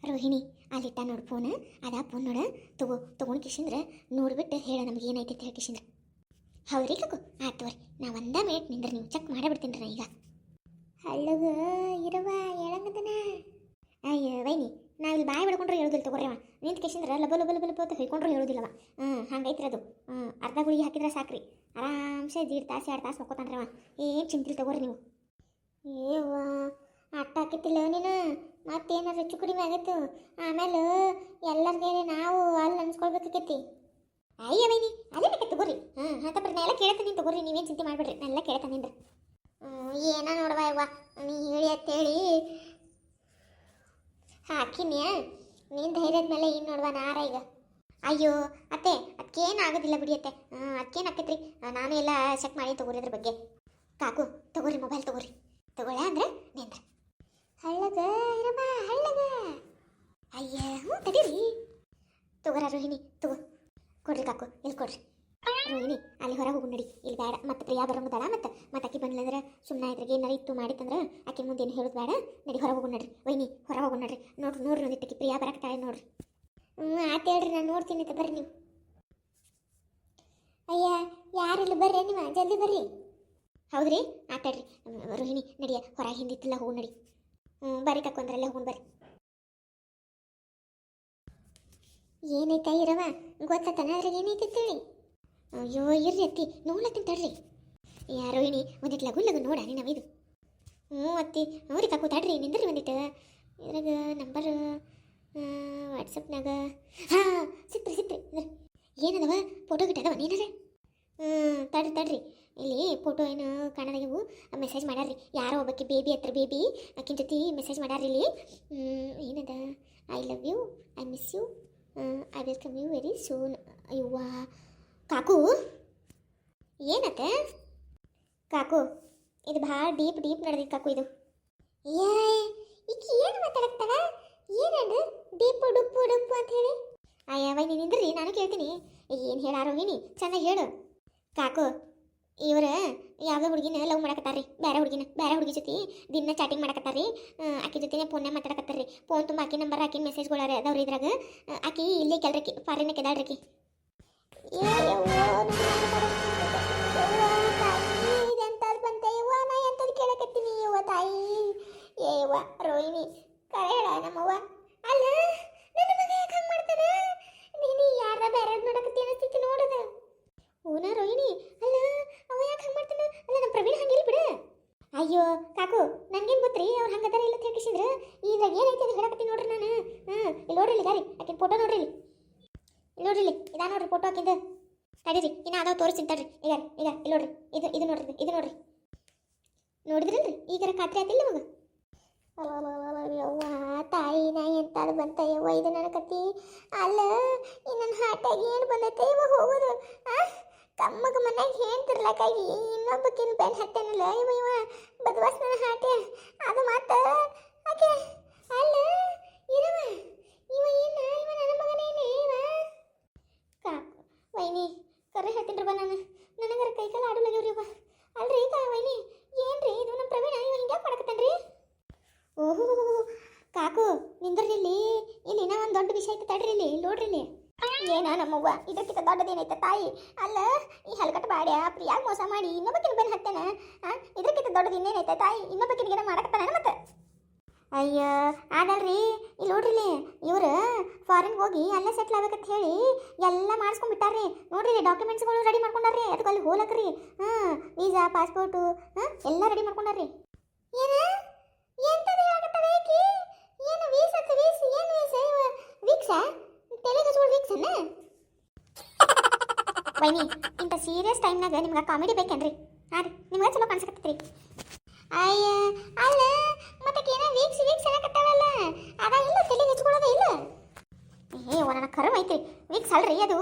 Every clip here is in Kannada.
ರೋಹಿಣಿ ಅಲ್ಲಿಟ್ಟ ನೋಡು ಫೋನ್ ಅದ ಫೋನ್ ನೋಡ ತೊಗೊಂಡು ಕಿಶಿಂದ್ರ ನೋಡ್ಬಿಟ್ಟು ಹೇಳ ನಮ್ಗೆ ಏನೈತೆ ಅಂತ ಹೇಳಿ ಕಿಶಿಂದ್ರ ಹೌದ್ರಿ ಕಾಕು ಆಯ್ತು ಬರ್ರಿ ನಾ ಒಂದೇ ಮಿನಿಟ್ ನಿಂದ್ರೆ ನೀವು ಚೆಕ್ ಮಾಡಬಿಡ್ತೀನಿ ರೀ ನಾ ಈಗ ಹಳ್ಳಗ ಇರವ ಹೇಳಂಗದನ ಅಯ್ಯ ವೈನಿ ನಾವಿಲ್ಲಿ ಬಾಯಿ ಬಿಡ್ಕೊಂಡ್ರೆ ಹೇಳೋದಿಲ್ಲ ತಗೋರಿವ ನಿಂತು ಕಿಶಿಂದ್ರ ಲಬ ಲಬ ಲಬ ಲಬ ಅಂತ ಹೇಳ್ಕೊಂಡ್ರು ಹೇಳೋದಿಲ್ಲವ ಹಂಗೈತ್ರಿ ಅದು ಅರ್ಧ ಗುಳಿಗೆ ಹಾಕಿದ್ರೆ ಸಾಕ್ರಿ ಆರಾಮ್ಸೆ 1.5 ತಾಸು 2 ತಾಸು ಮಕ್ಕೋತಾನ್ರಿ ಅವ ಏನು ಚಿಂತಿಲ್ ತಗೋರಿ ನೀವು ಏವ್ವ ಅಟ್ಟ ಹಾಕಿತ್ತಿಲ್ಲ ನೀನು ಮತ್ತೇನಾರು ಹೆಚ್ಚು ಕಡಿಮೆ ಆಗತ್ತು ಆಮೇಲೆ ಎಲ್ಲರಿಗೆ ನಾವು ಅಲ್ಲಿ ಅನ್ಸ್ಕೊಳ್ಬೇಕಾಕೈತಿ ಅಯ್ಯ ಬೈನಿ ಅಲ್ಲೇ ಬೇಕೆ ತಗೋರಿ ಹಾಕಪ್ರಿ ನಾ ಎಲ್ಲ ಕೇಳ್ತೀನಿ ತಗೋರಿ ನೀವೇನು ಚಿಂತೆ ಮಾಡ್ಬೇಡ್ರಿ ನಾ ಎಲ್ಲ ಕೇಳ್ತಾನಿಂದ ಏನ ನೋಡವ ಯವ್ವ ನೀ ಹೇಳಿ ಅಂತೇಳಿ ಹಾಕಿನ್ಯಾ ನೀನು ಧೈರ್ಯದ ಮೇಲೆ ಏನು ನೋಡುವ ನಾರ ಈಗ ಅಯ್ಯೋ ಅತ್ತೆ ಅದಕ್ಕೇನು ಆಗೋದಿಲ್ಲ ಬಿಡಿ ಅತ್ತೆ ಅದಕ್ಕೇನು ಆಕೈತ್ರಿ ನಾನು ಎಲ್ಲ ಚೆಕ್ ಮಾಡಿ ತಗೋರಿ ಅದ್ರ ಬಗ್ಗೆ ಕಾಕು ತಗೋರಿ ಮೊಬೈಲ್ ತಗೋರಿ ತಗೊಳ್ಳ ಅಂದ್ರೆ ನಿಂದ್ರ ಹಳ್ಳಗ ಇರಮ್ಮ ಹಳ್ಳಗ ಅಯ್ಯ ಹ್ಞೂ ತಡೀರಿ ತಗೋರ ರೋಹಿಣಿ ತಗೋ ಕೊಡ್ರಿ ಕಾಕು ಇಲ್ಲಿ ಕೊಡ್ರಿ ರೋಹಿಣಿ ಅಲ್ಲಿ ಹೊರಗೆ ಹೋಗು ನಡಿ ಇಲ್ಲಿ ಬೇಡ ಮತ್ತೆ ಪ್ರಿಯಾ ಬರೋಂಗದಾಳ ಮತ್ತೆ ಅಕ್ಕಿ ಬಂದ್ಲಂದ್ರೆ ಸುಮ್ಮನೆ ಇದ್ರಾಗ ಏನಾರು ಇತ್ತು ಮಾಡಿತ್ತಂದ್ರೆ ಆಕೆ ಮುಂದೆ ಏನು ಹೇಳೋದು ಬೇಡ ನಡಿ ಹೊರಗೆ ಹೋಗು ನಡ್ರಿ ವೈನಿ ಹೊರಗೆ ಹೋಗು ನಡ್ರಿ ನೋಡ್ರಿ ಒಂದಿಟ್ಟಕ್ಕೆ ಪ್ರಿಯಾ ಬರಕ್ತಾಳೆ ನೋಡ್ರಿ ಆತ ಹೇಳ್ರಿ ನಾನು ನೋಡ್ತೀನಿ ಅಂತ ಬರ್ರಿ ನೀವು ಅಯ್ಯ ಯಾರಿಲ್ಲ ಬರ್ರಿ ನೀವು ಜಲ್ದಿ ಬರ್ರಿ ಹೌದ್ರಿ ಆತಾಡ್ರಿ ರೋಹಿಣಿ ನಡಿಯ ಹೊರಗೆ ಹಿಂದಿತ್ತಿಲ್ಲ ಹೋಗು ನಡಿ ಬರ್ರಿ ಕಕ್ಕೊಂದ್ರಲ್ಲ ಹೋಗಿ ಬರ್ರಿ ಏನೈತಾ ಇರವ ಗೊತ್ತತನ ಅದ್ರಾಗ ಏನೈತೇಳಿ ಅಯ್ಯೋ ಇರ್ರಿ ಅತ್ತಿ ನೋಡ್ಲತ್ತೀನಿ ತಡ್ರಿ ರೋಹಿಣಿ ಒಂದಿಟ್ಟು ಲಗು ನೋಡ ನೀನು ಇದು ಅತ್ತಿ ಅವ್ರಿಗೆ ಕಾಕು ತಡ್ರಿ ನಿಂದ್ರಿ ಒಂದಿಟ್ಟು ಇದ್ರಾಗ ನಂಬರ್ ವಾಟ್ಸಪ್ನಾಗ ಹಾಂ ಸಿಕ್ತ್ರಿ ಏನದವ ಫೋಟೋ ಗಿಟ್ಟದವ ನೀನಾರ ತಡ್ರಿ ಇಲ್ಲಿ ಫೋಟೋ ಏನು ಕಾಣದಾಗವು ಮೆಸೇಜ್ ಮಾಡ್ಯಾರ್ರಿ ಯಾರೋ ಒಬ್ಬಕ್ಕೆ ಬೇಬಿ ಹತ್ರ ಬೇಬಿ ಆಕಿನ ಜೊತೆ ಮೆಸೇಜ್ ಮಾಡ್ಯಾರ್ರಿ ಇಲ್ಲಿ ಏನದ I love you I miss you I will come you very soon ಅಯ್ಯವ್ವ ಕಾಕು ಏನತ್ತೆ ಕಾಕು ಇದು ಭಾಳ ಡೀಪ್ ನಡೆದಿತ್ತು ಕಾಕು ಇದು ಈಗ ಏನು ಮಾತಾಡಕ್ತಾರ ಏನದು ಡೀಪು ಡುಪ್ಪು ಅಂತ ಹೇಳಿ ಅಯ್ಯ ವೈ ನಿಂದ್ರಿ ನಾನು ಕೇಳ್ತೀನಿ ಏನು ಹೇಳಾರೋ ನೀನಿ ಚೆನ್ನಾಗಿ ಹೇಳು ಕಾಕು ಇವ್ರ ಯಾವುದೋ ಹುಡುಗಿನ ಲವ್ ಮಾಡಕತ್ತಾರ್ರಿ ಬೇರೆ ಹುಡುಗಿ ಜೊತೆ ದಿನ ಚಾಟಿಂಗ್ ಮಾಡಕತ್ತಾರ್ರಿ ಆಕಿ ಜೊತೆ ಫೋನ್ಯಾಗ ಮಾತಾಡಕತ್ತಾರ್ರಿ ಫೋನ್ ತುಂಬ ಆಕಿ ನಂಬರ್ ಆಕಿನ ಮೆಸೇಜ್ಗಳಾರ ಅದಾವ್ರಿ ಇದ್ರಾಗ ಆಕಿ ಇಲ್ಲೇ ಕೆಲ್ರಕಿ ಫಾರಿನ ಕೆದಾಳ್ರಕಿ ಇದೆಂತದ್ ಬಂತೆ ಯವ್ವ ನಾ ಎಂತದ್ ಕೇಳಕತ್ತೀನಿ ಯವ್ವ ತಾಯಿ ಏವ್ವ ರೋಹಿಣಿ ಕರೆ ಹೇಳ ನಮ್ಮವ್ವ ಅಲ್ಲ ನನ್ನ ಮಗ ಯಾಕೆ ಹಂಗೆ ಮಾಡ್ತಾನೆ ನೀನು ಯಾರ ಬೇರೆ ನೋಡಕತ್ತಿ ಅನಿಸ್ತೈತಿ ನೋಡದ ಓನ ರೋಹಿಣಿ ಅಲ್ಲ ಅವ ಯಾಕೆ ಹಂಗೆ ಮಾಡ್ತಾನೆ ಅಲ್ಲ ನಮ್ಮ ಪ್ರವೀಣ್ ಹಂಗಿಲ್ಲ ಬಿಡ ಅಯ್ಯೋ ಕಾಕು ನನ್ಗೇನು ಗೊತ್ತ್ರಿ ಅವ್ರು ಹಂಗದಾರ ಇಲ್ಲ ಹೇಳ್ಕಿಸಿದ್ರ ಇದ್ರಾಗ ಏನೈತಿ ಅದು ಹೇಳಕತ್ತಿ ನೋಡ್ರಿ ನಾನು ಇಲ್ಲಿ ನೋಡ್ರಿ ಇಲ್ಲಿ ದಾರಿ ಆಕಿನ ಫೋಟೋ ನೋಡ್ರಿ ಇಲ್ಲಿ ನೋಡ್ರಿ ಇಲ್ಲಿ ಇದಾ ನೋಡ್ರಿ ಫೋಟೋ ಹಾಕಿಂದ ತಡೀರಿ ಇನ್ನು ಅದಾವ ತೋರಿಸ್ತೀನಿ ತಡ್ರಿ ಈಗ ಇಲ್ಲಿ ನೋಡ್ರಿ ಇದು ನೋಡ್ರಿ ನೋಡಿದ್ರಲ್ರಿ ಈಗಾರ ಖಾತ್ರಿ ಆತಿಲ್ಲ ಮಗ ಯವ್ವ ತಾಯಿ ನಾ ಎಂತಾದ್ರು ಬಂತ ಯವ್ವ ಇದು ನನ್ನ ಕತ್ತಿ ಅಲ್ಲ ಈ ನನ್ನ ಹಾಟಾಗಿ ಏನು ಬಂದೈತೆ ಇವ ಹೋಗೋದು ಕಮ್ಮಗ ಮನ್ಯಾಗ ಹೇಳ್ತಿರ್ಲಕ್ಕಾಗಿ ಇನ್ನೊಬ್ಬಕಿನ ಬೆನ್ ಹತ್ತೇನಲ್ಲ ಇವ ಬದವಾಸ್ ನನ್ನ ಹಾಟೆ ಅದು ಮಾತ ಆಕೆ ಅಲ್ಲ ಇರವ ಇವ ನನ್ನ ಮಗನೇನೆ ಇವ ಕಾಕು ವೈನಿ ಕರೆ ಹೇಳ್ತೀನಿ ಬಾ ನನಗರ ಕೈಕಾಲ ಆಡಲಾಗ್ಯವ್ರಿ ಇವ ಅಲ್ರಿ ವೈನಿ ಏನ್ರಿ ಇದು ನಮ್ಮ ಪ್ರವೀಣ ಇವ ಹಿಂಗ್ಯಾಕೆ ಮಾಡಕತ್ತಾನ್ರಿ ಓಹೋ ಕಾಕು ನಿಂದ್ರಿ ಇಲ್ಲಿ ಇನ್ನೂ ಒಂದು ದೊಡ್ಡ ವಿಷಯ ಐತೆ ತಡ್ರಿ ಇಲ್ಲಿ ನೋಡ್ರಿ ಇಲ್ಲಿ ಏನ ನಮ್ಮವ್ವ ಇದಕ್ಕಿಂತ ದೊಡ್ಡದೇನೈತೆ ತಾಯಿ ಅಲ್ಲ ಈ ಹಲ್ಕಟ್ ಬಾಡ್ಯ ಪ್ರಿಯಾಗ ಮೋಸ ಮಾಡಿ ಇನ್ನೊಬ್ಬಕಿನ ಬೆನ್ ಹತ್ತೇನ ಇದಕ್ಕಿಂತ ದೊಡ್ಡದು ಇನ್ನೇನೈತೆ ತಾಯಿ ಇನ್ನೊಬ್ಬಕಿನ ಮಾಡಕತ್ತಾನ ಮತ್ತೆ ಅಯ್ಯ ಆಗಲ್ರಿ ಇಲ್ಲಿ ನೋಡ್ರಿ ಇವ್ರು ಫಾರಿನ್ಗೆ ಹೋಗಿ ಅಲ್ಲೇ ಸೆಟ್ಲ್ ಆಗ್ಬೇಕಂತ ಹೇಳಿ ಎಲ್ಲ ಮಾಡಿಸ್ಕೊಂಡ್ಬಿಟ್ಟಾರ್ರಿ ನೋಡ್ರಿ ಡಾಕ್ಯುಮೆಂಟ್ಸ್ಗಳು ರೆಡಿ ಮಾಡ್ಕೊಂಡಾರ್ರಿ ಅದಕ್ಕೆ ಅಲ್ಲಿ ಹೋಲಕ್ರಿ ವೀಸಾ ಪಾಸ್ಪೋರ್ಟು ಎಲ್ಲ ರೆಡಿ ಮಾಡ್ಕೊಂಡಾರ್ರಿ ಎಂತದು ಹೇಳಕತ್ತಾಳೆ ಆಕಿ ಏನು ವೀಕ್ಸಾ ತೆಲೆಗಚ್ಕೊಂಡು ವೀಕ್ಸನ್ನ ವೈನಿ ಇಂಥ ಸೀರಿಯಸ್ ಟೈಮ್ನಾಗ ನಿಮ್ಗೆ ಕಾಮಿಡಿ ಬೇಕೇನ್ರಿ ಹಾಂ ರೀ ನಿಮ್ಗೆ ಚಲೋ ಕಾಣಿಸಕತ್ತೈತ್ರಿ ಅಯ್ಯ ಅಲ್ಲ ಮತ್ತೆ ಏನೋ ವೀಕ್ಸ್ ಹೇಳಕತ್ತಾಳಲ್ಲ ಅದ ಇಲ್ಲ ತೆಲೆಗೆ ಹಚ್ಕೊಳ್ಳೋದೇ ಇಲ್ಲ ನನ್ನ ಕರು ಐತ್ರಿ ವೀಕ್ಸ್ ಅಲ್ರಿ ಅದು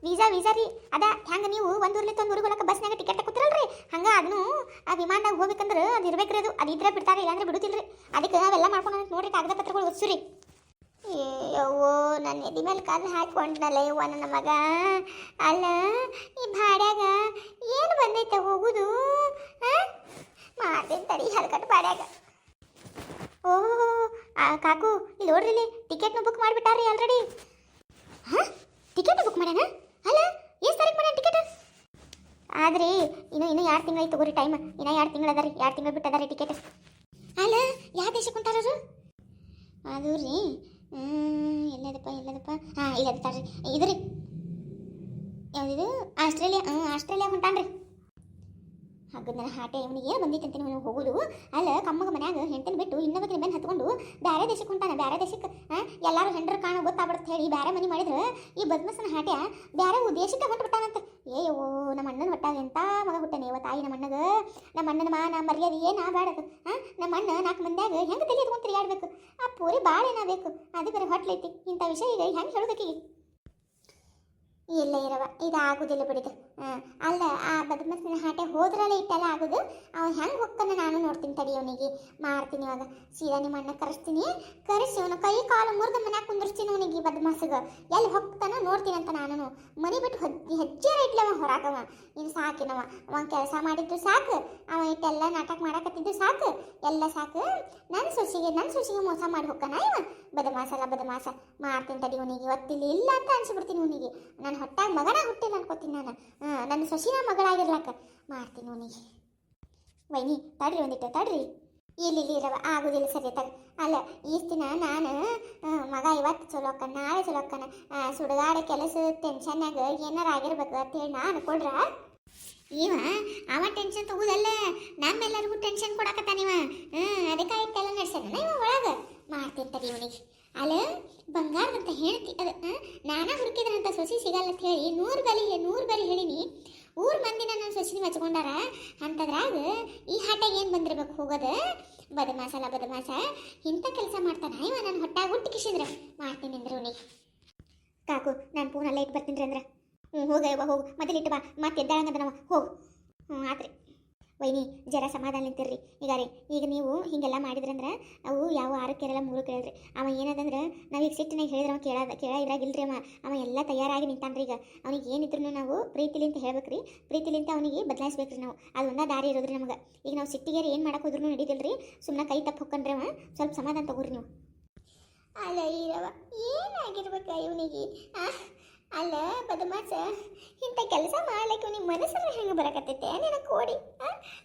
ವೀಸಾ ರೀ ಅದ ಹೆಂಗೆ ನೀವು ಒಂದೂರ್ಲಿಂದ ಒಂದು ಊರಿಗೆ ಹೋಗಕ್ಕೆ ಬಸ್ನಾಗ ಟಿಕೆಟ್ ತಗೋತಿರಲ್ರಿ ಹಂಗೆ ಅದನ್ನು ಆ ವಿಮಾನದಾಗ ಹೋಗ್ಬೇಕಂದ್ರೆ ಅದು ಇರ್ಬೇಕ್ರಿ ಅದು ಇದ್ರೆ ಬಿಡ್ತಾರೆ ಇಲ್ಲಾಂದ್ರೆ ಬಿಡುತ್ತಿಲ್ರಿ ಅದಕ್ಕೆ ಅವೆಲ್ಲ ಮಾಡ್ಕೊಂಡು ನೋಡ್ರಿ ಕಾಗದ ಪತ್ರಗಳು ಓದಿಸ್ರಿ ಯವ್ವೋ ನನ್ನ ಎದಿ ಮೇಲೆ ಕಾಲು ಹಾಕೊಂಡ್ನಲ್ಲ ಯವ್ವ ನನ್ನ ಮಗ ಅಲ್ಲ ಈ ಭಾಡ್ಯಾಗ ಏನು ಬಂದೈತೆ ಹೋಗುದು ಮಾಡ್ತೀನಿ ತಡಿ ಹಲ್ಕಟ್ಟು ಭಾಡ್ಯಾಗ ಓಹೋ ಕಾಕು ಇಲ್ಲಿ ನೋಡ್ರಿ ಇಲ್ಲಿ ಟಿಕೆಟ್ನು ಬುಕ್ ಮಾಡಿಬಿಟ್ಟಾರ್ರಿ ಆಲ್ರೆಡಿ. ಹಾಂ ಟಿಕೆಟ್ ಬುಕ್ ಮಾಡ್ಯಾನ? ಅಲ್ಲ ಎಷ್ಟು ತಾರೀಕು ಮಾಡ್ಯಾನ ಟಿಕೆಟ್? ಆದ್ರಿ ಇನ್ನು 2 ತಿಂಗಳು ಐತೆ ತಗೋರಿ ಟೈಮ್. ಇನ್ನು 2 ತಿಂಗಳು ಅದ ರೀ, 2 ತಿಂಗಳು ಬಿಟ್ಟು ಅದ ರೀ ಟಿಕೆಟ್. ಅಲ್ಲ ಯಾವ ದೇಶಕ್ಕೆ ಹೊಂಟಾರರು? ಅದು ರೀ ಎಲ್ಲದಪ್ಪ ಹಾಂ ಇಲ್ಲ ರೀ ಇದು ರೀ ಯಾವುದಿದು ಆಸ್ಟ್ರೇಲಿಯಾ ಹೊಂಟಾನ್ರಿ. ಹಾಗದ ಹಾಟೆ ಇವನಿಗೆ ಬಂದಿತ್ತಂತೆ ನೀವು ಹೋಗೋದು. ಅಲ್ಲ ಕಮ್ಮಗ ಮನ್ಯಾಗ ಹೆಂಡತಿನ ಬಿಟ್ಟು ಇನ್ನೊಬ್ಬಕಿನ ಬೆನ್ನು ಹತ್ಕೊಂಡು ಬೇರೆ ದೇಶಕ್ಕೆ ಹೊಂಟಾನ. ಬೇರೆ ದೇಶಕ್ಕೆ ಎಲ್ಲರೂ ಹೆಂಡ್ರ ಕಾಣ ಗೊತ್ತಾಗ್ಬಿಡುತ್ತೆ ಹೇಳಿ ಬೇರೆ ಮನೆ ಮಾಡಿದ್ರೆ ಈ ಬದ್ಮಸನ ಹಾಟ್ಯ ಬೇರೆ ದೇಶಕ್ಕೆ ಹೊಂಟ್ಬಿಟ್ಟಾನಂತೆ. ಏಯೋ ನಮ್ಮ ಅಣ್ಣನ ಹೊಟ್ಟಾಗ ಎಂತ ಮಗ ಹುಟ್ಟಾನೆ ಇವ ತಾಯಿ. ನಮ್ಮ ಅಣ್ಣನ ಮಾನ ಮರ್ಯಾದೆ ಏನು ಬೇಡದು. ನಮ್ಮ ಅಣ್ಣ 4 ಮಂದಿಯಾಗ ಹೆಂಗೆ ತಲೆ ಎತ್ಕೊಂಡು ತಿರುಗಾಡ್ಬೇಕು? ಆ ಪೂರಿ ಭಾಳ ಏನಾಗಬೇಕು? ಅದು ಬೇರೆ ಹೊಟ್ಲೈತಿ. ಇಂಥ ವಿಷಯ ಈಗ ಹೆಂಗೆ ಹೇಳೋದಕ್ಕೀಗ? ಇಲ್ಲ ಇರವ ಇದು ಆಗುದಿಲ್ಲ ಬಿಡಿದು. ಅಲ್ಲ ಆ ಬದಮಸ್ಸಿನ ಹಾಟೆ ಹೋದ್ರಲ್ಲೇ ಇಟ್ಟೆಲ್ಲ ಆಗೋದು. ಅವ್ನು ಹೆಂಗೆ ಹೋಗ್ತಾನೆ ನಾನು ನೋಡ್ತೀನಿ ತಡಿ. ಅವನಿಗೆ ಮಾಡ್ತೀನಿ ಇವಾಗ ಸೀದಾ ನಿಮ್ಮ ಅಣ್ಣ ಕರೆಸ್ತೀನಿ. ಕರೆಸಿ ಅವನ ಕೈ ಕಾಲು ಮುರಿದ ಮನ್ಯಾಗ ಕುಂದಿರ್ಸ್ತೀನಿ. ಅವನಿಗೆ ಬದಮಾಸಿಗೆ ಎಲ್ಲಿ ಹೋಗ್ತಾನೋ ನೋಡ್ತೀನಿ ಅಂತ ನಾನು. ಮನೆ ಬಿಟ್ಟು ಹೆಜ್ಜೆ ಇಡ್ಲವ ಹೊರಾಗವ. ಇನ್ನು ಸಾಕಿನವ ಅವ ಕೆಲಸ ಮಾಡಿದ್ದು ಸಾಕು. ಅವ ಇಟ್ಟೆಲ್ಲ ನಾಟಕ ಮಾಡಕತ್ತಿದ್ದು ಸಾಕು. ಎಲ್ಲ ಸಾಕು. ನನ್ನ ಸೊಸಿಗೆ ಮೋಸ ಮಾಡಿ ಹೋಗ್ತಾನ ಇವ. ಬದಮಾಸ ಮಾಡ್ತೀನಿ ತಡಿ. ಅವನಿಗೆ ಇವತ್ತಿಲ್ಲಿ ಇಲ್ಲ ಅಂತ ಅನ್ಸಿಬಿಡ್ತೀನಿ. ಅವನಿಗೆ ನನ್ನ ಹೊಟ್ಟಾಗ ಮಗನ ಹುಟ್ಟಿಲ್ಲ ಅನ್ಕೋತೀನಿ ನಾನು. ನನ್ನ ಸೊಸಿನ ಮಗಳಾಗಿರ್ಲಕ್ಕ ಮಾಡ್ತೀನಿ ಅವನಿಗೆ. ವೈನಿ ತಡ್ರಿ ಒಂದಿಟ್ಟು ತಡ್ರಿ. ಇಲ್ಲಿ ಇರವ ಆಗೋದಿಲ್ಲ ಸರಿ ತಗ. ಅಲ್ಲ ಈಸ್ ದಿನ ನಾನು ಮಗ ಇವತ್ತು ಚಲೋ ಅಕ್ಕನ ನಾಳೆ ಚಲೋ ಅಕ್ಕನ ಸುಡುಗಾಡ ಕೆಲಸ ಟೆನ್ಷನ್ನಾಗ ಏನಾರ ಆಗಿರ್ಬೇಕು ಅಂತೇಳಿ ನಾನು ಅನ್ಕೊಳ್ರ ಅವ ಟೆನ್ಷನ್ ತಗೋದಲ್ಲ ನಮ್ಮೆಲ್ಲರಿಗೂ ಟೆನ್ಷನ್ ಕೊಡಕತ್ತಾನಿವ. ಅದಕ್ಕೆ ಇಟ್ಟೆಲ್ಲ ನಡ್ಸ್ಯಾನ ಇವ ಒಳಗೆ. ಮಾಡ್ತಿರ್ತಾರೆ ಇವನಿಗೆ. ಅಲ್ಲ ಬಂಗಾರದಂತ ಹೇಳ್ತಿ ಅದು ನಾನಾ ಹುಡುಕಿದ್ರಂತ ಸೊಸಿ ಸಿಗಲ್ಲ ಅಂತ ಹೇಳಿ 100 ಬಲಿ ಹೇಳಿನಿ. ಊರ್ ಮಂದಿನ ನನ್ನ ಸೊಸಿನ ಮೆಚ್ಕೊಂಡಾರ. ಅಂತದ್ರಾಗ ಈ ಹಾಟೆಗೆ ಏನು ಬಂದಿರ್ಬೇಕು ಹೋಗೋದು? ಬದಮಾಸ ಇಂಥ ಕೆಲಸ ಮಾಡ್ತಾನ ಇವ. ನನ್ನ ಹೊಟ್ಟಾಗ ಹುಟ್ಟಿ ಕಿಸಿದ್ರೆ ಮಾಡ್ತೀನಿ ಅಂದ್ರೆ ಅವನಿಗೆ. ಕಾಕು ನಾನು ಫೋನಲ್ಲೇ ಇಟ್ಟು ಬರ್ತೀನಿ ಅಂದ್ರೆ ಹೋಗು ಮೊದಲಿಟ್ಟು ಬಾ. ಮತ್ತೆ ಎದ್ದಾಳಂಗದನವ ಹೋಗು. ಆತ್ರಿ ವೈನಿ ಜರ ಸಮಾಧಾನ ನಿಂತಿರ್ರಿ. ಈಗ ನೀವು ಹೀಗೆಲ್ಲ ಮಾಡಿದ್ರಂದ್ರೆ ಅವು ಯಾವ 6 ಕೇಳಲ್ಲ 3 ಕೇಳ್ರಿ. ಅವ ಏನದಂದ್ರೆ ನಾವೀಗ ಸಿಟ್ಟಿನಾಗ ಹೇಳಿದ್ರೆ ಅವ ಇದ್ರಾಗಿಲ್ರಿ. ಅವ ಎಲ್ಲ ತಯಾರಾಗಿ ನಿಂತಾನ್ರಿ. ಈಗ ಅವನಿಗೆ ಏನಿದ್ರು ನಾವು ಪ್ರೀತಿಲಿಂತ ಹೇಳ್ಬೇಕ್ರಿ. ಪ್ರೀತಿಲಿಂತ ಅವನಿಗೆ ಬದಲಾಯಿಸ್ಬೇಕ್ರಿ ನಾವು. ಅದು ಒಂದೇ ದಾರಿ ಇರೋದ್ರಿ ನಮ್ಗೆ. ಈಗ ನಾವು ಸಿಟ್ಟಿಗೆ ಏನು ಮಾಡಕ್ಕೆ ಹೋದ್ರೂ ನಡೀತಿಲ್ರಿ. ಸುಮ್ಮನೆ ಕೈ ತಪ್ಪು ಹೊಕ್ಕಂಡ್ರೆ ಅವ ಸ್ವಲ್ಪ ಸಮಾಧಾನ ತಗೋರಿ ನೀವು. ಅಲ್ಲ ಇರವ ಏನಾಗಿರ್ಬೇಕ ಇವನಿಗೆ? ಅಲ್ಲ ಬದಮಾಸ ಇಂಥ ಕೆಲಸ ಮಾಡ್ಲಿಕ್ಕೆ ನಿನ್ನ ಮನಸ್ಸಲ್ಲಿ ಹೆಂಗೆ ಬರಕತ್ತೈತೆ ನಿನ್ನ ಕೋಡಿ?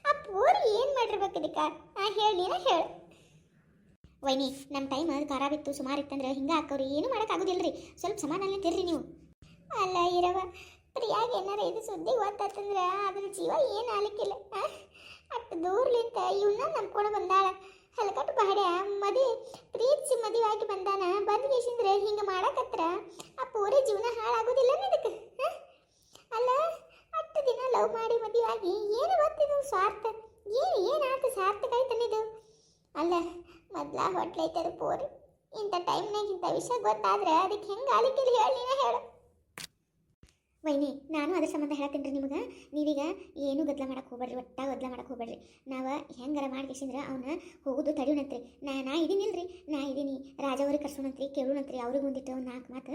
ಆ ಪೂರಿ ಏನು ಮಾಡಿರ್ಬೇಕು ಇದಕ್ಕೆ? ಹೇಳಿ ಹೇಳು ವೈನಿ. ನಮ್ಮ ಟೈಮ್ ಅದು ಖರಾಬ್ ಇತ್ತು ಸುಮಾರು ಇತ್ತಂದ್ರೆ ಹಿಂಗೆ ಹಾಕೋರಿ ಏನು ಮಾಡೋಕ್ಕಾಗೋದಿಲ್ಲರಿ. ಸ್ವಲ್ಪ ಸಮಾಧಾನ ತಿರ್ರಿ ನೀವು. ಅಲ್ಲ ಇರವ ಪ್ರಿಯಾಗ ಏನಾರ ಇದು ಸುದ್ದಿ ಗೊತ್ತಾತಂದ್ರೆ ಅದ್ರ ಜೀವ ಏನು ಆಲಿಕ್ಕಿಲ್ಲ. ಅಷ್ಟು ದೂರ್ಲಿಂತ ಇವನ್ನ ನಂಬ್ಕೊಂಡು ಬಂದಾಳ. ಹಲಕಟ್ಟು ಬಾಡ್ಯ ಪ್ರೀತಿಸಿ ಮದುವಾಗಿ ಬಂದಾನ. ಬಂದ್ಗೇಸಿಂದ್ರೆ ಹಿಂಗೆ ಮಾಡಕತ್ರ ಆ ಪೂರಿ ಜೀವನ ಹಾಳಾಗೋದಿಲ್ಲ ಇದಕ್ಕೆ? ಅಲ್ಲ ಅಷ್ಟು ದಿನ ಲವ್ ಮಾಡಿ ಮದುವಾಗಿ ಏನು ಗೊತ್ತಿದ್ದು ಸ್ವಾರ್ಥ? ಏನಾಯ್ತು ಸಾರ್ಥಕ ಆಯ್ತನಿದು? ಅಲ್ಲ ಮೊದ್ಲ ಹೊಟ್ಲೈತದ ಪೂರಿ. ಇಂಥ ಟೈಮ್ನಾಗ ಇಂಥ ವಿಷಯ ಗೊತ್ತಾದ್ರೆ ಅದಕ್ಕೆ ಹೆಂಗೆ ಆಲಿಕ್ಕಿಲ್ಲ ಹೇಳಿ ಹೇಳು ವೈನಿ. ನಾನು ಅದ್ರ ಸಂಬಂಧ ಹೇಳ್ತೀನಿ ರೀ ನಿಮ್ಗೆ. ನೀವೀಗ ಏನು ಗದ್ದಲ ಮಾಡಕ್ಕೆ ಹೋಗ್ಬೇಡ್ರಿ. ಒಟ್ಟಾಗ ಗದ್ದಲ ಮಾಡಕ್ಕೆ ಹೋಗ್ಬೇಡ್ರಿ. ನಾವು ಹೆಂಗಾರ ಮಾಡ್ಕೇಸಿಂದ್ರೆ ಅವನ್ನ ಹೋಗೋದು ತಡಿಯೋಣಂತ್ರಿ. ನಾ ಇದೀನಿಲ್ರಿ. ನಾ ಇದೀನಿ. ರಾಜವ್ರಿಗೆ ಕರ್ಸೋಣಂತ್ರಿ, ಕೇಳೋಣಂತ್ರಿ. ಅವ್ರಿಗೆ ಒಂದಿಟ್ಟು 4 ಮಾತು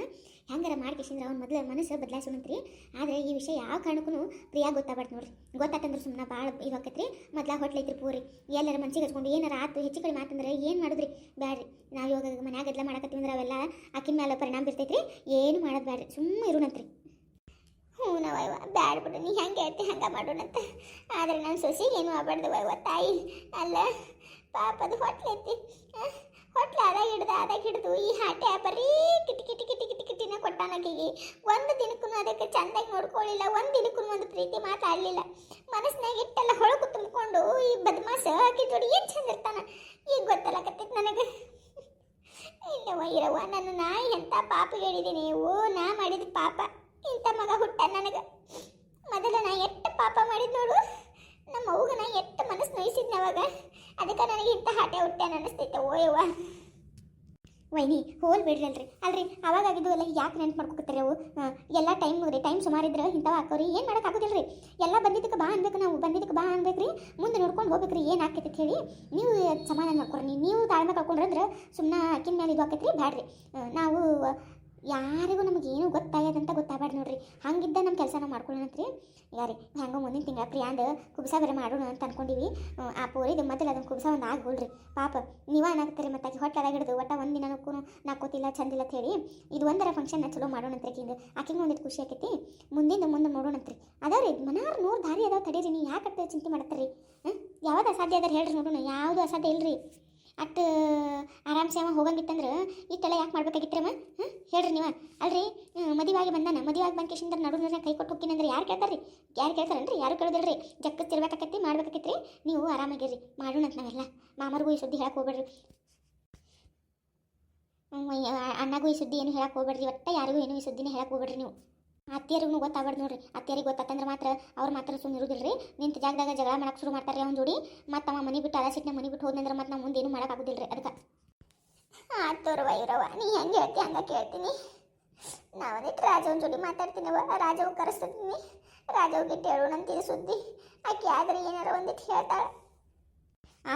ಹೆಂಗಾರ ಮಾಡ್ಕೇಸಿಂದ್ರೆ ಅವ್ನ ಮೊದಲು ಮನಸ್ಸು ಬದಲಾಯಿಸೋಣಂತ್ರಿ. ಆದರೆ ಈ ವಿಷಯ ಯಾವ ಕಾರಣಕ್ಕೂ ಪ್ರಿಯಾ ಗೊತ್ತಾಗ್ಬಾರ್ದು ನೋಡ್ರಿ. ಗೊತ್ತಾತಂದ್ರೆ ಸುಮ್ಮನೆ ಭಾಳ ಇವಾಕತ್ರಿ. ಮೊದ್ಲ ಹೊಟ್ಲೈತ್ರಿ ಪೂರಿ. ಎಲ್ಲರ ಮನ್ಸಿಗೆ ಹಚ್ಕೊಂಡು ಏನಾರ ಆತು ಹೆಚ್ಚು ಕಡೆ ಮಾತಂದ್ರೆ ಏನು ಮಾಡಿದ್ರಿ? ಬ್ಯಾಡ್ರಿ. ನಾವು ಇವಾಗ ಮನ್ಯಾಗ ಗದ್ದಲ ಮಾಡಕತ್ತೀವಿ ಅಂದ್ರೆ ಅವೆಲ್ಲ ಆಕಿನ ಮೇಲೆ ಪರಿಣಾಮ ಬೀರ್ತೈತ್ರಿ. ಏನು ಮಾಡೋದು ಬ್ಯಾಡ್ರಿ. ಸುಮ್ಮನೆ ಇರೋಣಂತ್ರಿ. ಹ್ಞೂ ನಾವಯ್ವ ಬ್ಯಾಡ ಬಿಡು. ನೀ ಹೆಂಗೆ ಹೇಳ್ತಿ ಹಂಗೆ ಮಾಡೋಣಂತ. ಆದರೆ ನನ್ನ ಸೊಸಿಗೆ ಏನು ಆಗ್ಬಾರ್ದು ವಯ್ವ ತಾಯಿ. ಅಲ್ಲ ಪಾಪದು ಹೊಟ್ಲೈತಿ. ಹೊಟ್ಲು ಅದಾಗ ಹಿಡ್ದು ಈ ಹಾಟೆ ಬರೀ ಕಿಟಿಕಿಟಿನ ಕೊಟ್ಟಾನಕಿಗೆ. ಒಂದು ದಿನಕ್ಕೂ ಅದಕ್ಕೆ ಚಂದಾಗಿ ನೋಡ್ಕೊಳ್ಳಿಲ್ಲ. ಒಂದು ದಿನಕ್ಕೂ ಒಂದು ಪ್ರೀತಿ ಮಾತಾಡಲಿಲ್ಲ. ಮನಸ್ಸಿನಾಗ ಇಟ್ಟೆಲ್ಲ ಹೊಳಕು ತುಂಬಿಕೊಂಡು ಈ ಬದಮಾಸ ಆಕಿ ಜೋಡಿ ಏನು ಚಂದ ಇರ್ತಾನ ಈಗ ಗೊತ್ತಲ್ಲಕತ್ತೈತಿ ನನಗೆ. ಇಲ್ಲವ ಇರವ್ವ ನಾನು ನಾಯಿ ಎಂಥ ಪಾಪ ಹೇಳಿದ್ದೀನಿ. ನಾ ಮಾಡಿದ ಪಾಪ ಇಂಥ ಮಗ ಹುಟ್ಟ ನನಗೆ. ಮೊದಲು ನಾ ಎಷ್ಟು ಪಾಪ ಮಾಡಿದ್ ನೋಡು. ನಮ್ಮ ಅವ್ಗ ನಾ ಎಷ್ಟು ಮನಸ್ಸು ನೋಯಿಸಿದ್ನ ಅವಾಗ. ಅದಕ್ಕೆ ನನಗೆ ಇಂಥ ಹಾಟೆ ಹುಟ್ಟೆ ಅನ್ನಿಸ್ತೈತೆ. ಓಯವ್ವ ವೈನಿ ಹೋಲ್ ಬಿಡ್ರಲ್ರಿ. ಅಲ್ರಿ ಅವಾಗಾಗಿದ್ದು ಎಲ್ಲ ಯಾಕೆ ನೆನ್ಪು ಮಾಡ್ಕೊತಾರೆ ಅವು? ಎಲ್ಲ ಟೈಮ್ ಸುಮಾರಿದ್ರೆ ಇಂಥವು ಹಾಕೋರಿ ಏನು ಮಾಡೋಕ್ಕಾಗೋದಿಲ್ಲ ರೀ. ಎಲ್ಲ ಬಂದಿದ್ದಕ್ಕೆ ಬಾ ಅನ್ಬೇಕು. ನಾವು ಬಂದಿದ್ದಕ್ಕೆ ಬಾ ಅನ್ಬೇಕ್ರಿ. ಮುಂದೆ ನೋಡ್ಕೊಂಡು ಹೋಗ್ಬೇಕ್ರಿ. ಏನು ಆಕೈತಿ ಅಂತ ಹೇಳಿ ನೀವು ಸಮಾಧಾನ ಮಾಡ್ಕೊರಿ. ನೀವು ತಾಳ್ಮೆ ಕಳ್ಕೊಂಡ್ರೆ ಅಂದ್ರೆ ಸುಮ್ಮನೆ ಅಕ್ಕಿನ ಮೇಲೆ ಇದು ಆಕೈತಿ ರೀ. ಬ್ಯಾಡ್ರಿ. ನಾವು ಯಾರಿಗೂ ನಮಗೇನು ಗೊತ್ತಾಗ್ಯದಂತ ಗೊತ್ತಾಗಬಾರ್ದು ನೋಡ್ರಿ. ಹಂಗಿದ್ದ ನಮ್ಮ ಕೆಲಸ ನಾವು ಮಾಡ್ಕೊಳ್ಳೋಣಂತ್ರಿ. ಈಗ ರೀ ಹೆಂಗೋ ಮುಂದಿನ ತಿಂಗಳ ಪ್ರಿಯಾಂದ ಕುಬ್ಸ ಬೇರೆ ಮಾಡೋಣ ಅಂತ ಅನ್ಕೊಂಡಿವಿ. ಆ ಪೋರಿದು ಮೊದಲು ಅದನ್ನು ಕುಬ್ಸ ಒಂದು ಆಗ್ಬೋಳ್ರಿ ಪಾಪ. ನೀವ ಏನಾಗ್ತಾರೆ ಮತ್ತು ಆಕೆ ಹೊಟ್ಟೆದಾಗ ಹಿಡಿದು ಒಟ್ಟ ಒಂದು ದಿನಕ್ಕೂ ನಾಕೋತಿಲ್ಲ ಚಂದಿಲ್ಲ ಅಂತ ಹೇಳಿ ಇದು ಒಂದರ ಫಂಕ್ಷನ್ನ ಚಲೋ ಮಾಡೋಣಂತ್ರಿ. ಆಕಿಗೆ ಒಂದಿಟ್ಟು ಖುಷಿ ಆಕೈತಿ. ಮುಂದೆ ನೋಡೋಣಂತ್ರಿ. ಅದಾವ್ರಿ ಮನಾರು 100 ದಾರಿ ಅದಾವ ತಡೀರಿ. ನೀವು ಯಾಕೆ ಚಿಂತೆ ಮಾಡ್ತಾರ್ರಿ? ಯಾವ್ದು ಅಸಾಧ್ಯ ಅದಾರ ಹೇಳ್ರಿ ನೋಡೋಣ. ಯಾವುದು ಅಸಾಧ್ಯ ಇಲ್ರಿ. ಅಷ್ಟು ಆರಾಮ್ಸೆ ಅವ ಹೋಗಂಗಿತ್ತಂದ್ರೆ ಇಷ್ಟೆಲ್ಲ ಯಾಕೆ ಮಾಡ್ಬೇಕಾಗಿತ್ತರಮ್ಮ? ಹೇಳ್ರಿ ನೀವು. ಅಲ್ರಿ ಮದುವಾಗಿ ಬಂದ ಕೇಶಿಂದ್ರ ನಡುವಿನ ಕೈ ಕೊಟ್ಟು ಹೋಗ್ತೀನಿ ಯಾರು ಕೇಳ್ತಾರ್ರಿ? ಯಾರು ಕೇಳ್ತಾರನ್ರಿ? ಯಾರು ಕೇಳೋದಿಲ್ರಿ. ಜಕ್ಕತ್ತಿರ್ಬೇಕಾಕತ್ತಿ ಮಾಡ್ಬೇಕಾಕೈತ್ರಿ. ನೀವು ಆರಾಮಾಗಿರ್ರಿ, ಮಾಡೋಣ ಅಂತ ನಾವೆಲ್ಲ. ಮಾಮರಿಗೂ ಈ ಸುದ್ದಿ ಹೇಳಕ್ಕೆ ಹೋಗ್ಬೇಡ್ರಿ, ಅಣ್ಣಗೂ ಈ ಸುದ್ದಿ ಏನು ಹೇಳಕ್ಕೆ ಹೋಗ್ಬೇಡ್ರಿ. ಒಟ್ಟ ಯಾರಿಗೂ ಏನು ಈ ಸುದ್ದಿನೇ ಹೇಳಕ್ಕೆ ಹೋಗ್ಬೇಡ್ರಿ ನೀವು. ಅತ್ತಿಯರಿಗೂ ಗೊತ್ತಾಗ್ಬಾರ್ದು ನೋಡ್ರಿ. ಅತ್ತಿಯರಿಗೆ ಗೊತ್ತಾತಂದ್ರೆ ಮಾತ್ರ ಅವ್ರು ಮಾತ್ರ ಸುಮ್ಮನೆ ಇರೋದಿಲ್ರಿ. ನಿಂತು ಜಾಗದಾಗ ಜಗಳ ಮಾಡಕ್ಕೆ ಶುರು ಮಾಡ್ತಾರೆ ಅವ್ನ ಜೋಡಿ. ಮತ್ತು ಅವ ಮನೆ ಬಿಟ್ಟು ಅಲಸಿಟ್ನ ಮನೆ ಬಿಟ್ಟು ಹೋದ್ನಂದ್ರೆ ಮತ್ತೆ ನಾವು ಮುಂದೆ ಏನು ಮಾಡೋಕ್ಕಾಗೋದಿಲ್ರಿ. ಅದಕ್ಕೆ ಆತೋರವ ಇರವ, ನೀ ಹೆಂಗೆ ಹೇಳ್ತಿ ಹಂಗೆ ಕೇಳ್ತೀನಿ. ನಾವೊಂದಿಟ್ಟು ರಾಜವನ ಜೋಡಿ ಮಾತಾಡ್ತೀನವ. ರಾಜವ್ ಕರೆಸ್ತೀನಿ. ರಾಜವ್ಗಿಟ್ಟು ಹೇಳೋಣಂತೀರಿ ಸುದ್ದಿ. ಆಕೆ ಆದ್ರೆ ಏನಾರ ಒಂದಿಟ್ಟು ಹೇಳ್ತಾಳೆ.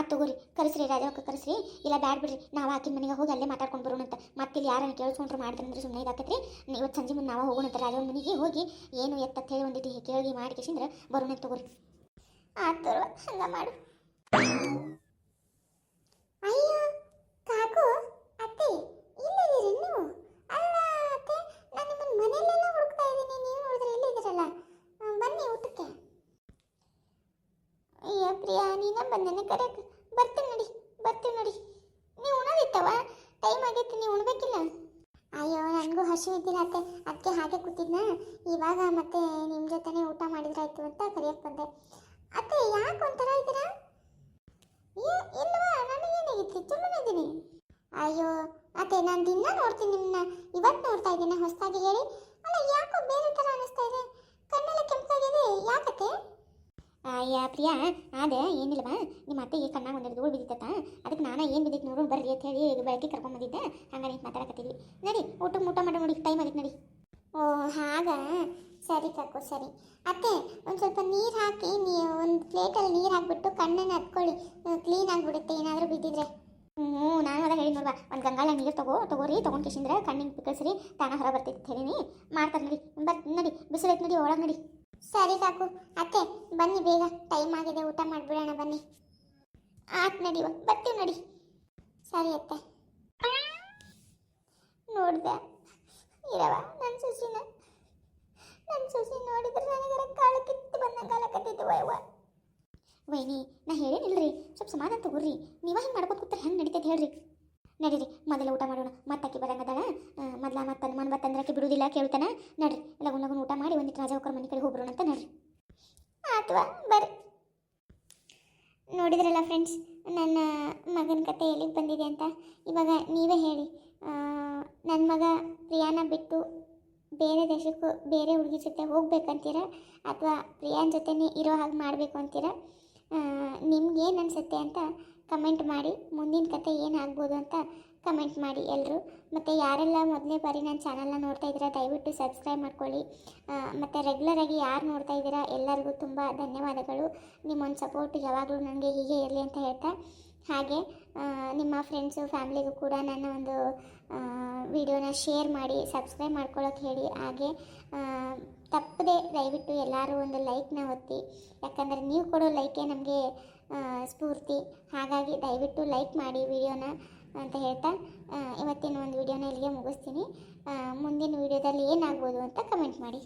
ತಗೋರಿ, ಕರೆಸ್ರಿ ರಾಜವಕ್ಕೆ ಕರೆಸ್ರಿ. ಇಲ್ಲ ಬ್ಯಾಡ್ ಬಿಡ್ರಿ, ನಾವು ಆಕಿನ ಮನೆಗೆ ಹೋಗಿ ಅಲ್ಲೇ ಮಾತಾಡ್ಕೊಂಡು ಬರೋಣಂತ. ಮತ್ತೆ ಇಲ್ಲಿ ಯಾರನ್ನು ಕೇಳಿಸ್ಕೊಂಡ್ರೆ ಮಾಡಿದ್ರಂದ್ರೆ ಸುಮ್ಮನೆ ಇದಾಕತ್ರಿ. ಇವತ್ತು ಸಂಜೆ ಮುಂದೆ ನಾವು ಹೋಗೋಣಂತ. ರಾಜವನ ಮನೆಗೆ ಹೋಗಿ ಏನು ಎತ್ತ ಹೇಳಿ ಒಂದಿಟ್ಟು ಕೇಳಿ ಮಾಡಿ ಕೇಸಿಂದ್ರೆ ಬರೋಣ. ತಗೋರಿ ಆತೋರ್ವ, ಹಂಗ ಮಾಡು. ಅಯ್ಯೋ ಕಾಕು, ಅತ್ತೆ ಇಲ್ಲಿದ್ದೀರಿ ನೀವು? ಅಲ್ಲ ಅತ್ತೆ, ನಾನು ನಿಮ್ಮನ್ನ ಮನೆಯಲ್ಲೆಲ್ಲ ಹುಡುಕ್ತಾ ಇದ್ದೀನಿ. ನೀವು ನೋಡಿದ್ರೆ ಇಲ್ಲಿದ್ದೀರಲ್ಲ, ಬನ್ನಿ ಊಟಕ್ಕೆ. ಅಯ್ಯ ಪ್ರಿಯಾ, ನೀನ ಬಂದೇನೆ ಕರೆಕ್ಟ್. ಬರ್ತೀನಿ ನೋಡಿ. ನೀವು ಉಣೋದಿತ್ತವ? ಟೈಮ್ ಆಗೈತಿ, ನೀವು ಉಣ್ಬೇಕಿಲ್ಲ? ಅಯ್ಯೋ ನನಗೂ ಹಸಿವಿದ್ದಿಲ್ಲ ಅತ್ತೆ, ಅದಕ್ಕೆ ಹಾಗೆ ಕೂತಿದ್ನ. ಇವಾಗ ಮತ್ತೆ ನಿಮ್ಮ ಜೊತೆನೇ ಊಟ ಮಾಡಿದ್ರಾಯ್ತು ಅಂತ ಕರೆಯಕ್ಕೆ ಬಂದೆ. ಅತ್ತೆ ಯಾಕೆ ಒಂಥರ ಇದ್ದೀರಾ? ಇಲ್ವಾ, ನನಗೇನಾಗಿತ್ತು? ಸುಮ್ಮನೆ ಇದ್ದೀನಿ. ಅಯ್ಯೋ ಅತ್ತೆ, ನಾನು ದಿನ ನೋಡ್ತೀನಿ ನಿಮ್ಮನ್ನ. ಇವತ್ತು ನೋಡ್ತಾ ಇದ್ದೀನಿ ಹೊಸದಾಗಿ. ಹೇಳಿ. ಅಲ್ಲ ಯಾಕೋ ಬೇರೆ ಥರ ಅನ್ನಿಸ್ತಾ ಇದೆ, ಕಣ್ಣೆಲ್ಲ ಕೆಂಪಾಗಿದೆ. ಯಾಕತ್ತೆ? ಅಯ್ಯ ಪ್ರಿಯಾ, ಅದೇ ಏನಿಲ್ಲವಾ, ನಿಮ್ಮ ಅತ್ತೆಗೆ ಕಣ್ಣಾಗ ಒಂದೆರಡು ಧೂಳು ಬಿದ್ದಿತ್ತ. ಅದಕ್ಕೆ ನಾನು ಏನು ಬಿದ್ದಿತ್ತು ನೋಡೋಣ ಬರ್ರಿ ಅಂತ ಹೇಳಿ ಬೆಳಗ್ಗೆ ಕರ್ಕೊಂಡ್ಬಂದಿದ್ದೆ. ಹಂಗೆ ನೀವು ಮಾತಾಡಕತ್ತಿದ್ವಿ. ನಡಿ ಊಟ ಮಾಡಿ ನೋಡಿ, ಟೈಮ್ ಆಗಿತ್ತು ನಡಿ. ಓ ಹಾಗ, ಸರಿ ಕಾಕು ಸರಿ. ಅತ್ತೆ ಒಂದು ಸ್ವಲ್ಪ ನೀರು ಹಾಕಿ, ನೀವು ಒಂದು ಪ್ಲೇಟಲ್ಲಿ ನೀರು ಹಾಕಿಬಿಟ್ಟು ಕಣ್ಣನ್ನು ಹತ್ಕೊಳ್ಳಿ, ಕ್ಲೀನ್ ಆಗಿಬಿಡುತ್ತೆ ಏನಾದರೂ ಬಿದ್ದಿದ್ರೆ. ನಾನು ಅದ ಹೇಳಿ ನೋಡ್ವಾ, ಒಂದು ಗಂಗಾಳ ನೀರು ತಗೋರಿ. ತೊಗೊಂಡು ಕಿಶಿಂದ್ರೆ ಕಣ್ಣಿಗೆ ಪಿಕ್ಕಳಿಸ್ರಿ, ತಾನ ಹೊರ ಬರ್ತೈತೆ ಹೇಳೀನಿ. ಮಾಡ್ತಾರೆ ನಡಿ. ನಡಿ, ಬಿಸಿಲೈತೆ ನಡಿ, ಒಳಗೆ ನಡಿ. ಸರಿ ಕಾಕು. ಅತ್ತೆ ಬನ್ನಿ ಬೇಗ, ಟೈಮ್ ಆಗಿದೆ, ಊಟ ಮಾಡಿಬಿಡೋಣ ಬನ್ನಿ. ಆಯ್ತು ನಡಿವ, ಬರ್ತೀವಿ ನಡಿ. ಸರಿ ಅತ್ತೆ. ನೋಡ್ದೆ ಇರವ ನನ್ನ ಸೊಸಿ ನೋಡಿದ್ರೆ ನನಗರ ಕಾಳು ಕಿತ್ತು ಬಂದಂಗಾಲಕತ್ತಿದ್ದು. ವೈನಿ, ನಾ ಹೇಳೇನಿಲ್ರಿ, ಸ್ವಲ್ಪ ಸಮಾಧಾನ ತಗೋರಿ. ನೀವ ಹಿಂಗೆ ಮಾಡ್ಕೊತ ಕೂತ್ರೆ ಹೆಂಗೆ ನಡೀತೈತೆ ಹೇಳ್ರಿ. ನಡೀರಿ, ಮೊದಲ ಊಟ ಮಾಡೋಣ. ಮತ್ತಾಕಿ ಬರಂಗದಾಳ. ಮೊದಲ ಮತ್ತೆ ಮನ್ ಬತ್ತಂದ್ರಕ್ಕೆ ಬಿಡುವುದಿಲ್ಲ, ಕೇಳ್ತಾನೆ. ನಡ್ರಿ, ಲಗುನ್ ಊಟ ಮಾಡಿ ಒಂದಿಟ್ಟು ರಾಜವಕ್ಕರ ಮನೆ ಕಡೆ ಹೋಗ್ಬರೋಣ ಅಂತ. ನಡ್ರಿ ಅಥವಾ ಬರ್ರಿ. ನೋಡಿದ್ರಲ್ಲ ಫ್ರೆಂಡ್ಸ್, ನನ್ನ ಮಗನ ಕತೆ ಎಲ್ಲಿಗೆ ಬಂದಿದೆ ಅಂತ. ಇವಾಗ ನೀವೇ ಹೇಳಿ, ನನ್ನ ಮಗ ಪ್ರಿಯಾನ ಬಿಟ್ಟು ಬೇರೆ ದೇಶಕ್ಕೂ ಬೇರೆ ಹುಡುಗಿ ಜೊತೆ ಹೋಗ್ಬೇಕಂತೀರ, ಅಥವಾ ಪ್ರಿಯಾನ ಜೊತೆನೇ ಇರೋ ಹಾಗೆ ಮಾಡಬೇಕು ಅಂತೀರ? ನಿಮ್ಗೇನು ಅನಿಸುತ್ತೆ ಅಂತ ಕಮೆಂಟ್ ಮಾಡಿ. ಮುಂದಿನ ಕತೆ ಏನಾಗ್ಬೋದು ಅಂತ ಕಮೆಂಟ್ ಮಾಡಿ ಎಲ್ಲರೂ. ಮತ್ತು ಯಾರೆಲ್ಲ ಮೊದಲನೇ ಬಾರಿ ನನ್ನ ಚಾನಲ್ನ ನೋಡ್ತಾ ಇದ್ದೀರಾ ದಯವಿಟ್ಟು ಸಬ್ಸ್ಕ್ರೈಬ್ ಮಾಡ್ಕೊಳ್ಳಿ. ಮತ್ತು ರೆಗ್ಯುಲರಾಗಿ ಯಾರು ನೋಡ್ತಾ ಇದ್ದೀರಾ ಎಲ್ಲರಿಗೂ ತುಂಬ ಧನ್ಯವಾದಗಳು. ನಿಮ್ಮೊಂದು ಸಪೋರ್ಟ್ ಯಾವಾಗಲೂ ನನಗೆ ಹೀಗೆ ಇರಲಿ ಅಂತ ಹೇಳ್ತಾ, ಹಾಗೆ ನಿಮ್ಮ ಫ್ರೆಂಡ್ಸು ಫ್ಯಾಮ್ಲಿಗೂ ಕೂಡ ನನ್ನ ಒಂದು ವಿಡಿಯೋನ ಶೇರ್ ಮಾಡಿ ಸಬ್ಸ್ಕ್ರೈಬ್ ಮಾಡ್ಕೊಳ್ಳೋಕೆ ಹೇಳಿ. ಹಾಗೆ ತಪ್ಪದೆ ದಯವಿಟ್ಟು ಎಲ್ಲರೂ ಒಂದು ಲೈಕ್ನ ಒತ್ತಿ, ಯಾಕಂದರೆ ನೀವು ಕೊಡೋ ಲೈಕೇ ನಮಗೆ ಸ್ಫೂರ್ತಿ. ಹಾಗಾಗಿ ದಯವಿಟ್ಟು ಲೈಕ್ ಮಾಡಿ ವಿಡಿಯೋನ ಅಂತ ಹೇಳ್ತಾ ಇವತ್ತಿನ ಒಂದು ವಿಡಿಯೋನ ಇಲ್ಲಿಗೆ ಮುಗಿಸ್ತೀನಿ. ಮುಂದಿನ ವಿಡಿಯೋದಲ್ಲಿ ಏನಾಗ್ಬೋದು ಅಂತ ಕಮೆಂಟ್ ಮಾಡಿ.